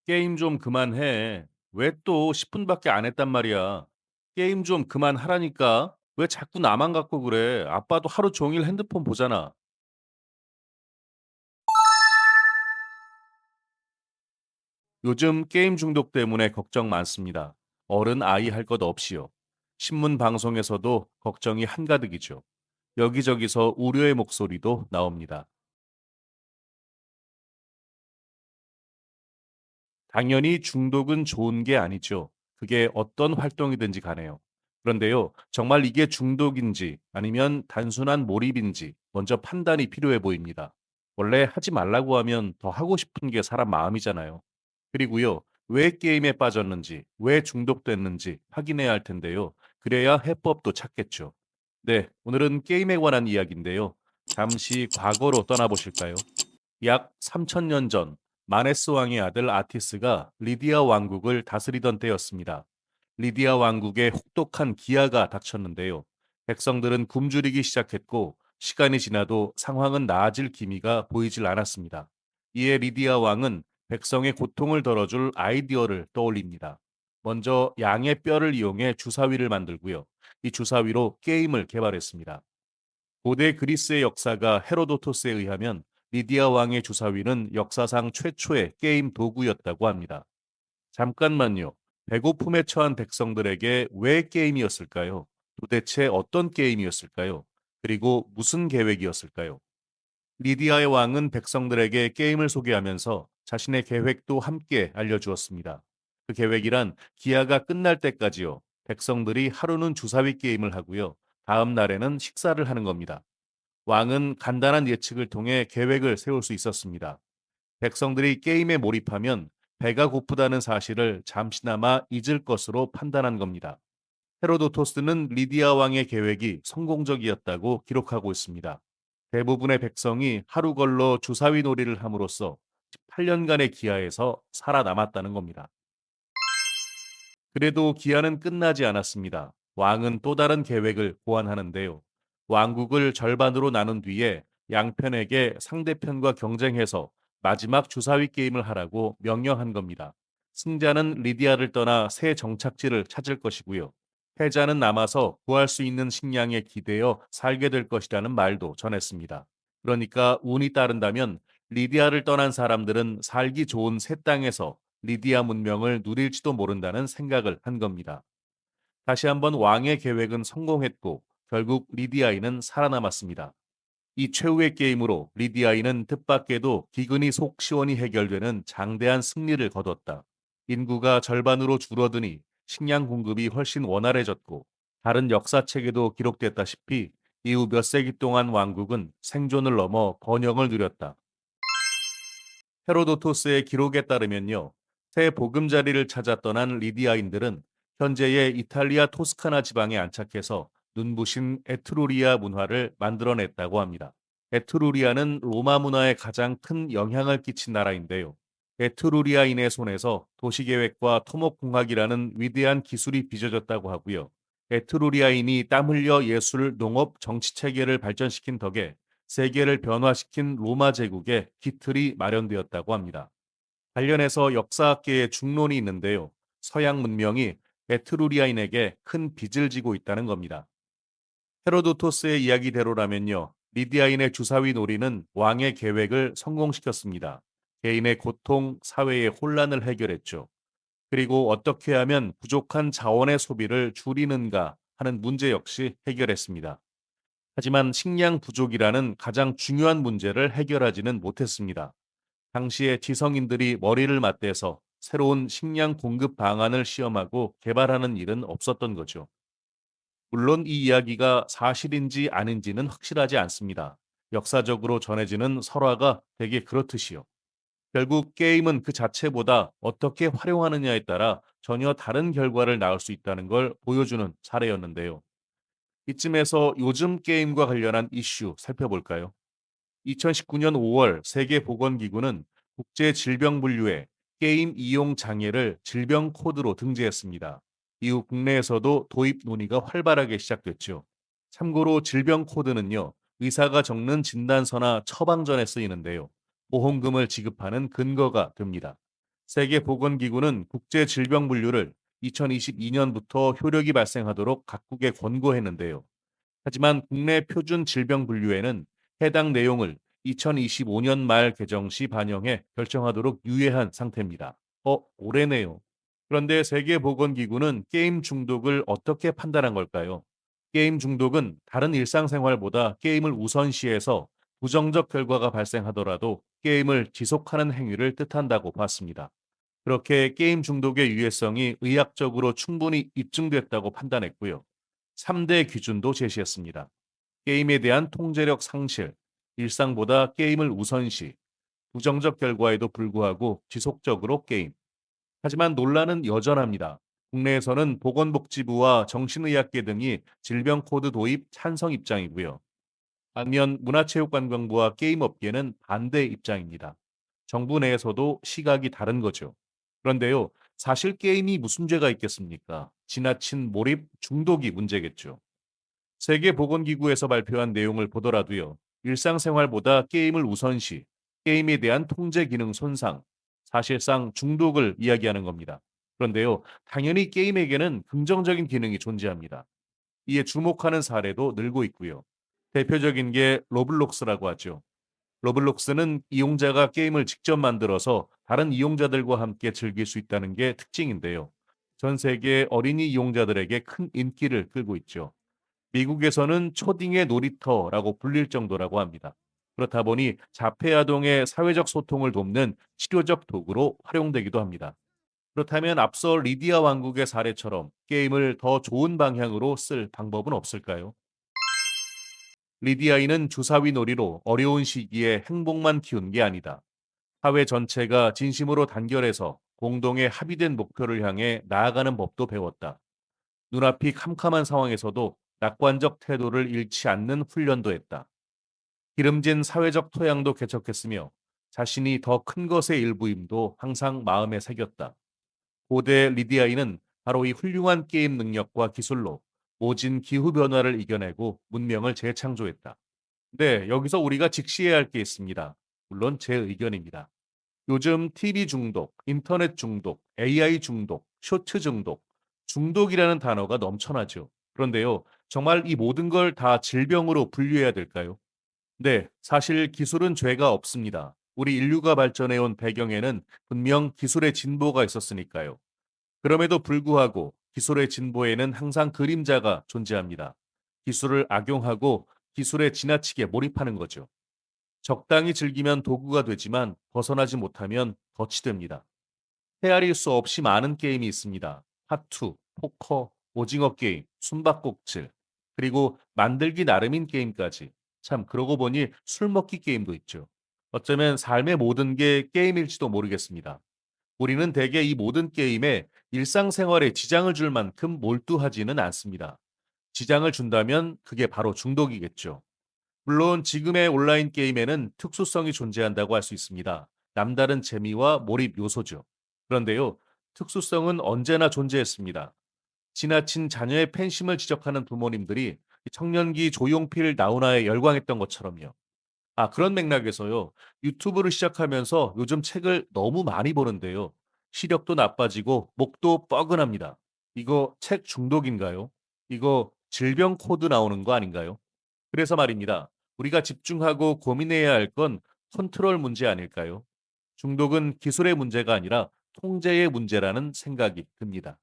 게임 좀 그만해. 왜 또 10분밖에 안 했단 말이야. 게임 좀 그만하라니까. 왜 자꾸 나만 갖고 그래? 아빠도 하루 종일 핸드폰 보잖아. 요즘 게임 중독 때문에 걱정 많습니다. 어른 아이 할 것 없이요. 신문 방송에서도 걱정이 한가득이죠. 여기저기서 우려의 목소리도 나옵니다. 당연히 중독은 좋은 게 아니죠. 그게 어떤 활동이든지 간에요. 그런데요, 정말 이게 중독인지 아니면 단순한 몰입인지 먼저 판단이 필요해 보입니다. 원래 하지 말라고 하면 더 하고 싶은 게 사람 마음이잖아요. 그리고요, 왜 게임에 빠졌는지, 왜 중독됐는지 확인해야 할 텐데요. 그래야 해법도 찾겠죠. 네, 오늘은 게임에 관한 이야기인데요. 잠시 과거로 떠나보실까요? 약 3000년 전 마네스 왕의 아들 아티스가 리디아 왕국을 다스리던 때였습니다. 리디아 왕국에 혹독한 기아가 닥쳤는데요. 백성들은 굶주리기 시작했고 시간이 지나도 상황은 나아질 기미가 보이질 않았습니다. 이에 리디아 왕은 백성의 고통을 덜어줄 아이디어를 떠올립니다. 먼저 양의 뼈를 이용해 주사위를 만들고요. 이 주사위로 게임을 개발했습니다. 고대 그리스의 역사가 헤로도토스에 의하면 리디아 왕의 주사위는 역사상 최초의 게임 도구였다고 합니다. 잠깐만요. 배고픔에 처한 백성들에게 왜 게임이었을까요? 도대체 어떤 게임이었을까요? 그리고 무슨 계획이었을까요? 리디아의 왕은 백성들에게 게임을 소개하면서 자신의 계획도 함께 알려주었습니다. 그 계획이란 기아가 끝날 때까지요. 백성들이 하루는 주사위 게임을 하고요. 다음 날에는 식사를 하는 겁니다. 왕은 간단한 예측을 통해 계획을 세울 수 있었습니다. 백성들이 게임에 몰입하면 배가 고프다는 사실을 잠시나마 잊을 것으로 판단한 겁니다. 헤로도토스는 리디아 왕의 계획이 성공적이었다고 기록하고 있습니다. 대부분의 백성이 하루 걸러 주사위 놀이를 함으로써 18년간의 기아에서 살아남았다는 겁니다. 그래도 기한은 끝나지 않았습니다. 왕은 또 다른 계획을 고안하는데요. 왕국을 절반으로 나눈 뒤에 양편에게 상대편과 경쟁해서 마지막 주사위 게임을 하라고 명령한 겁니다. 승자는 리디아를 떠나 새 정착지를 찾을 것이고요. 패자는 남아서 구할 수 있는 식량에 기대어 살게 될 것이라는 말도 전했습니다. 그러니까 운이 따른다면 리디아를 떠난 사람들은 살기 좋은 새 땅에서 리디아 문명을 누릴지도 모른다는 생각을 한 겁니다. 다시 한번 왕의 계획은 성공했고 결국 리디아인은 살아남았습니다. 이 최후의 게임으로 리디아인은 뜻밖에도 기근이 속 시원히 해결되는 장대한 승리를 거뒀다. 인구가 절반으로 줄어드니 식량 공급이 훨씬 원활해졌고 다른 역사책에도 기록됐다시피 이후 몇 세기 동안 왕국은 생존을 넘어 번영을 누렸다. 헤로도토스의 기록에 따르면요. 새 보금자리를 찾아 떠난 리디아인들은 현재의 이탈리아 토스카나 지방에 안착해서 눈부신 에트루리아 문화를 만들어냈다고 합니다. 에트루리아는 로마 문화에 가장 큰 영향을 끼친 나라인데요. 에트루리아인의 손에서 도시계획과 토목공학이라는 위대한 기술이 빚어졌다고 하고요. 에트루리아인이 땀 흘려 예술, 농업, 정치체계를 발전시킨 덕에 세계를 변화시킨 로마 제국의 기틀이 마련되었다고 합니다. 관련해서 역사학계의 중론이 있는데요. 서양 문명이 에트루리아인에게 큰 빚을 지고 있다는 겁니다. 헤로도토스의 이야기대로라면요. 리디아인의 주사위 놀이는 왕의 계획을 성공시켰습니다. 개인의 고통, 사회의 혼란을 해결했죠. 그리고 어떻게 하면 부족한 자원의 소비를 줄이는가 하는 문제 역시 해결했습니다. 하지만 식량 부족이라는 가장 중요한 문제를 해결하지는 못했습니다. 당시에 지성인들이 머리를 맞대서 새로운 식량 공급 방안을 시험하고 개발하는 일은 없었던 거죠. 물론 이 이야기가 사실인지 아닌지는 확실하지 않습니다. 역사적으로 전해지는 설화가 되게 그렇듯이요. 결국 게임은 그 자체보다 어떻게 활용하느냐에 따라 전혀 다른 결과를 낳을 수 있다는 걸 보여주는 사례였는데요. 이쯤에서 요즘 게임과 관련한 이슈 살펴볼까요? 2019년 5월 세계보건기구는 국제질병분류에 게임 이용 장애를 질병 코드로 등재했습니다. 이후 국내에서도 도입 논의가 활발하게 시작됐죠. 참고로 질병 코드는요, 의사가 적는 진단서나 처방전에 쓰이는데요. 보험금을 지급하는 근거가 됩니다. 세계보건기구는 국제질병분류를 2022년부터 효력이 발생하도록 각국에 권고했는데요. 하지만 국내 표준 질병 분류에는 해당 내용을 2025년 말 개정 시 반영해 결정하도록 유예한 상태입니다. 올해네요. 그런데 세계보건기구는 게임 중독을 어떻게 판단한 걸까요? 게임 중독은 다른 일상생활보다 게임을 우선시해서 부정적 결과가 발생하더라도 게임을 지속하는 행위를 뜻한다고 봤습니다. 그렇게 게임 중독의 유해성이 의학적으로 충분히 입증됐다고 판단했고요. 3대 기준도 제시했습니다. 게임에 대한 통제력 상실, 일상보다 게임을 우선시, 부정적 결과에도 불구하고 지속적으로 게임. 하지만 논란은 여전합니다. 국내에서는 보건복지부와 정신의학계 등이 질병 코드 도입 찬성 입장이고요. 반면 문화체육관광부와 게임업계는 반대 입장입니다. 정부 내에서도 시각이 다른 거죠. 그런데요, 사실 게임이 무슨 죄가 있겠습니까? 지나친 몰입, 중독이 문제겠죠. 세계보건기구에서 발표한 내용을 보더라도요, 일상생활보다 게임을 우선시, 게임에 대한 통제 기능 손상, 사실상 중독을 이야기하는 겁니다. 그런데요, 당연히 게임에게는 긍정적인 기능이 존재합니다. 이에 주목하는 사례도 늘고 있고요. 대표적인 게 로블록스라고 하죠. 로블록스는 이용자가 게임을 직접 만들어서 다른 이용자들과 함께 즐길 수 있다는 게 특징인데요. 전 세계 어린이 이용자들에게 큰 인기를 끌고 있죠. 미국에서는 초딩의 놀이터라고 불릴 정도라고 합니다. 그렇다 보니 자폐 아동의 사회적 소통을 돕는 치료적 도구로 활용되기도 합니다. 그렇다면 앞서 리디아 왕국의 사례처럼 게임을 더 좋은 방향으로 쓸 방법은 없을까요? 리디아인은 주사위 놀이로 어려운 시기에 행복만 키운 게 아니다. 사회 전체가 진심으로 단결해서 공동의 합의된 목표를 향해 나아가는 법도 배웠다. 눈앞이 캄캄한 상황에서도 낙관적 태도를 잃지 않는 훈련도 했다. 기름진 사회적 토양도 개척했으며 자신이 더 큰 것의 일부임도 항상 마음에 새겼다. 고대 리디아인은 바로 이 훌륭한 게임 능력과 기술로 모진 기후 변화를 이겨내고 문명을 재창조했다. 네, 여기서 우리가 직시해야 할 게 있습니다. 물론 제 의견입니다. 요즘 TV 중독, 인터넷 중독, AI 중독, 쇼츠 중독, 중독이라는 단어가 넘쳐나죠. 그런데요, 정말 이 모든 걸 다 질병으로 분류해야 될까요? 네, 사실 기술은 죄가 없습니다. 우리 인류가 발전해온 배경에는 분명 기술의 진보가 있었으니까요. 그럼에도 불구하고 기술의 진보에는 항상 그림자가 존재합니다. 기술을 악용하고 기술에 지나치게 몰입하는 거죠. 적당히 즐기면 도구가 되지만 벗어나지 못하면 덫이 됩니다. 헤아릴 수 없이 많은 게임이 있습니다. 하투, 포커, 오징어 게임, 숨바꼭질, 그리고 만들기 나름인 게임까지. 참 그러고 보니 술 먹기 게임도 있죠. 어쩌면 삶의 모든 게 게임일지도 모르겠습니다. 우리는 대개 이 모든 게임에 일상생활에 지장을 줄 만큼 몰두하지는 않습니다. 지장을 준다면 그게 바로 중독이겠죠. 물론 지금의 온라인 게임에는 특수성이 존재한다고 할 수 있습니다. 남다른 재미와 몰입 요소죠. 그런데요, 특수성은 언제나 존재했습니다. 지나친 자녀의 팬심을 지적하는 부모님들이 청년기 조용필 나훈아에 열광했던 것처럼요. 그런 맥락에서요, 유튜브를 시작하면서 요즘 책을 너무 많이 보는데요. 시력도 나빠지고 목도 뻐근합니다. 이거 책 중독인가요? 이거 질병 코드 나오는 거 아닌가요? 그래서 말입니다. 우리가 집중하고 고민해야 할 건 컨트롤 문제 아닐까요? 중독은 기술의 문제가 아니라 통제의 문제라는 생각이 듭니다.